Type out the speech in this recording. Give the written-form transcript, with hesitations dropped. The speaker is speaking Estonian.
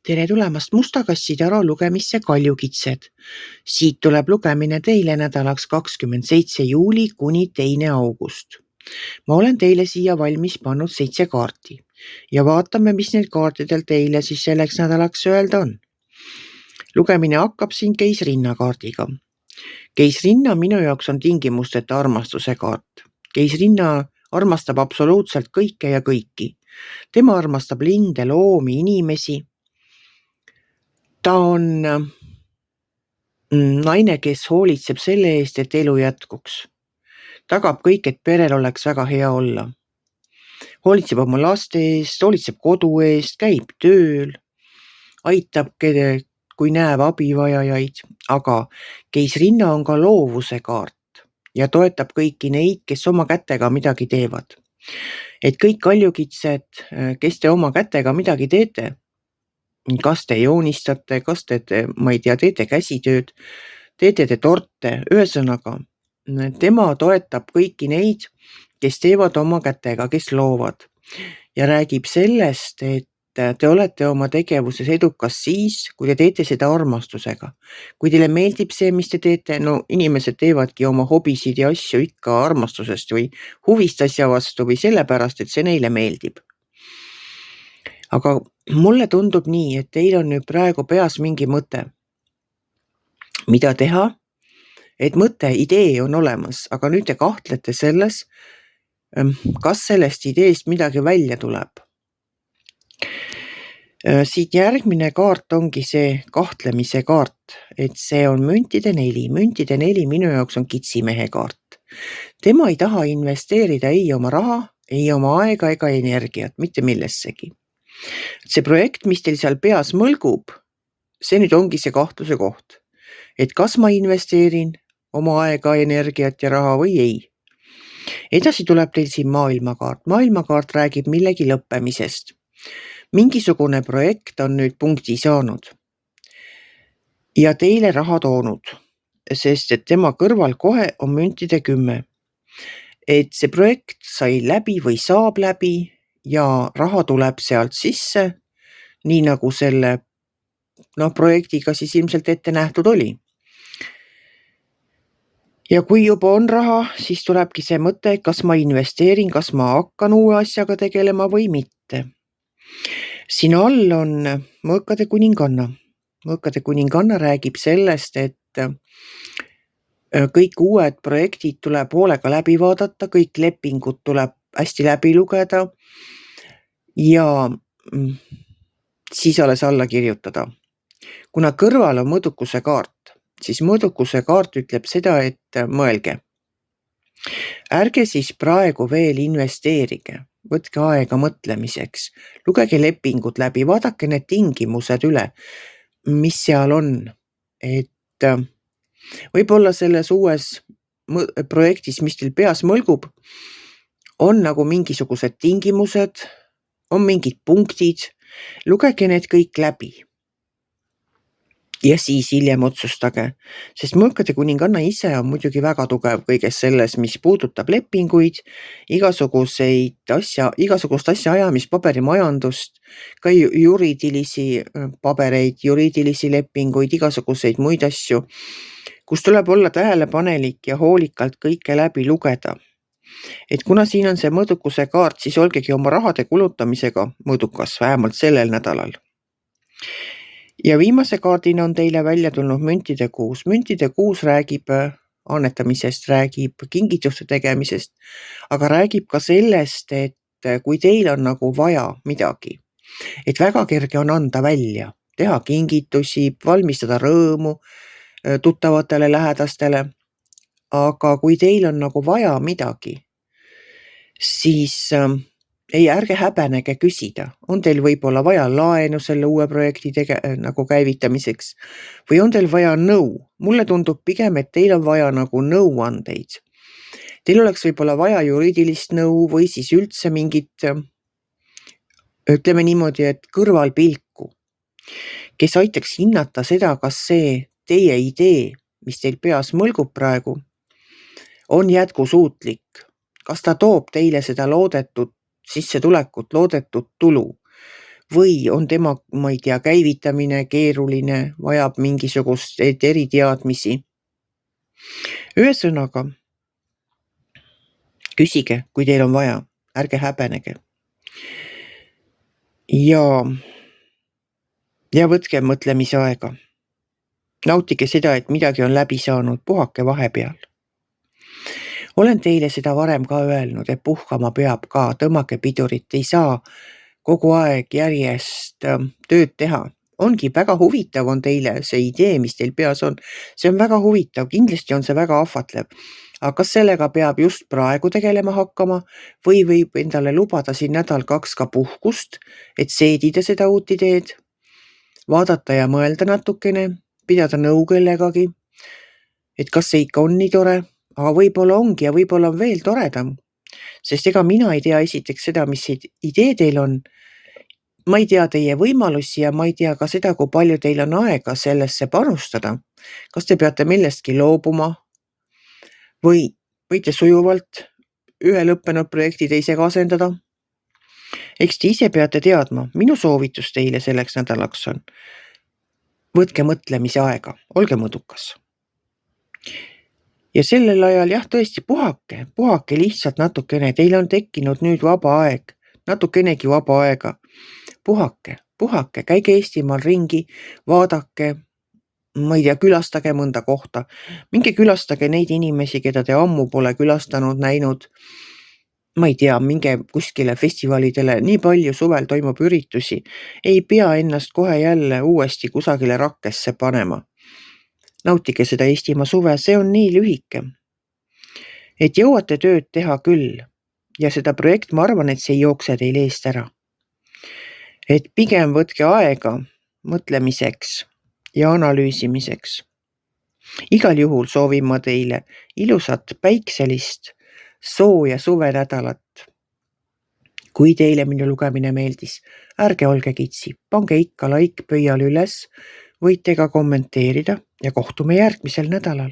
Tere tulemast Musta kassi taro lugemisse Kaljukitsed. Siit tuleb lugemine teile nädalaks 27. juuli kuni 2. august. Ma olen teile siia valmis pannud 7 kaarti ja vaatame, mis neil kaartidel teile siis selleks nädalaks öelda on. Lugemine hakkab siin keisrinna kaardiga. Keisrinna minu jaoks on tingimusteta armastuse kaart. Keisrinna armastab absoluutselt kõike ja kõiki. Tema armastab linde, loomi, inimesi. Ta on naine, kes hoolitseb selle eest, et elu jätkuks. Tagab kõik, et perel oleks väga hea olla. Hoolitseb oma laste eest, hoolitseb kodu eest, käib tööl, aitab, kui näeb abivajajaid, aga keisrinna on ka loovuse kaart ja toetab kõiki neid, kes oma kätega midagi teevad. Et kõik kaljukitsed, kes te oma kätega midagi teete, kas te joonistate, kas te, teete käsitööd, teete te torte, ühesõnaga, tema toetab kõiki neid, kes teevad oma kätega, kes loovad ja räägib sellest, et te olete oma tegevuses edukas siis, kui te teete seda armastusega. Kui teile meeldib see, mis te teete, no inimesed teevadki oma hobisid ja asju ikka armastusest või huvist asja vastu või sellepärast, et see neile meeldib. Aga mulle tundub nii, et teil on nüüd praegu peas mingi mõte, mida teha, et mõte, idee on olemas, aga nüüd te kahtlete selles, kas sellest ideest midagi välja tuleb. Siit järgmine kaart ongi see kahtlemise kaart, et see on müntide 4. Müntide 4 minu jaoks on kitsimehe kaart. Tema ei taha investeerida ei oma raha, ei oma aega ega energiat, mitte millessegi. See projekt, mis teil seal peas mõlgub, see nüüd ongi see kahtluse koht. Et kas ma investeerin oma aega, energiat ja raha või ei. Edasi tuleb teil siin maailmakaart. Maailmakaart räägib millegi lõppemisest. Mingisugune projekt on nüüd punkti saanud ja teile raha toonud, sest et tema kõrval kohe on müntide 10. Et see projekt sai läbi või saab läbi ja raha tuleb sealt sisse, nii nagu selle projektiga siis ilmselt ette nähtud oli. Ja kui juba on raha, siis tulebki see mõte, kas ma investeerin, kas ma hakkan uue asjaga tegelema või mitte. Siin all on Mõõkade kuninganna. Mõõkade kuninganna räägib sellest, et kõik uued projektid tuleb hoolega läbi vaadata, kõik lepingud tuleb hästi läbi lugeda ja siis alles alla kirjutada. Kuna kõrval on mõõdukuse kaart, siis mõõdukuse kaart ütleb seda, et mõelge. Ärge siis praegu veel investeerige, võtke aega mõtlemiseks, lugege lepingud läbi, vaadake need tingimused üle, mis seal on, et võib-olla selles uues projektis, mis teil peas mõlgub, on nagu mingisugused tingimused, on mingid punktid, lugege need kõik läbi. Ja siis hiljem otsustage, sest Mõõkade kuninganna ise on muidugi väga tugev kõiges selles, mis puudutab lepinguid, igasugust asja ajamispaberimajandust, ka juriidilisi pabereid, juriidilisi lepinguid, igasuguseid muid asju, kus tuleb olla tähelepanelik ja hoolikalt kõike läbi lugeda. Et kuna siin on see mõõdukuse kaart, siis olgegi oma rahade kulutamisega mõõdukas, vähemalt sellel nädalal. Ja viimase kaardina on teile välja tulnud müntide 6. Müntide 6 räägib annetamisest, räägib kingituste tegemisest, aga räägib ka sellest, et kui teil on nagu vaja midagi, et väga kerge on anda välja, teha kingitusi, valmistada rõõmu tuttavatele lähedastele, aga kui teil on nagu vaja midagi, siis ärge häbenege küsida, on teil võib-olla vaja laenu selle uue projekti nagu käivitamiseks või on teil vaja nõu. Mulle tundub pigem, et teil on vaja nagu nõuandeid. Teil oleks võib-olla vaja juriidilist nõu või siis üldse mingit, ütleme niimoodi, et kõrvalpilku, kes aitaks hinnata seda, kas see teie idee, mis teil peas mõlgub praegu, on jätkusuutlik. Kas ta toob teile seda loodetud sissetulekut, loodetud tulu või on tema, ma ei tea, käivitamine keeruline, vajab mingisugust eriteadmisi. Ühesõnaga, küsige, kui teil on vaja, ärge häbenege. Ja võtke mõtlemise aega. Nautige seda, et midagi on läbi saanud, puhake vahepeal. Olen teile seda varem ka öelnud, et puhkama peab ka, tõmmake pidurit, ei saa kogu aeg järjest tööd teha. Ongi väga huvitav on teile see idee, mis teil peas on. See on väga huvitav, kindlasti on see väga ahvatlev. Aga kas sellega peab just praegu tegelema hakkama või võib endale lubada siin 1-2 ka puhkust, et seedida seda uut ideed, vaadata ja mõelda natukene, pidada nõu kellegagi, et kas see ikka on nii tore, aga võib-olla ongi ja võib-olla on veel toredam, sest ega mina ei tea esiteks seda, mis idee teil on. Ma ei tea teie võimalusi ja ma ei tea ka seda, kui palju teil on aega sellesse panustada. Kas te peate millestki loobuma või võite sujuvalt ühe lõppenud projekti teisega asendada? Eks te ise peate teadma, minu soovitus teile selleks nädalaks on. Võtke mõtlemise aega, olge mõdukas. Ja sellel ajal jah, tõesti puhake lihtsalt natukene, teil on tekkinud nüüd vaba aeg, natukenegi vaba aega. Puhake, käige Eestimaal ringi, vaadake, ma ei tea, külastage mõnda kohta. Minge külastage neid inimesi, keda te ammu pole külastanud, näinud. Ma ei tea, minge kuskile festivalidele, nii palju suvel toimub üritusi. Ei pea ennast kohe jälle uuesti kusagile rakkesse panema. Nautige seda Eestimaa suve, see on nii lühike. Et jõuate tööd teha küll ja seda projekt, ma arvan, et see ei jookse teil eest ära. Et pigem võtke aega mõtlemiseks ja analüüsimiseks. Igal juhul soovin ma teile ilusat päikselist sooja suvenädalat. Kui teile minu lugemine meeldis, ärge olge kitsi, pange ikka like pöial üles, võite ka kommenteerida ja kohtume järgmisel nädalal.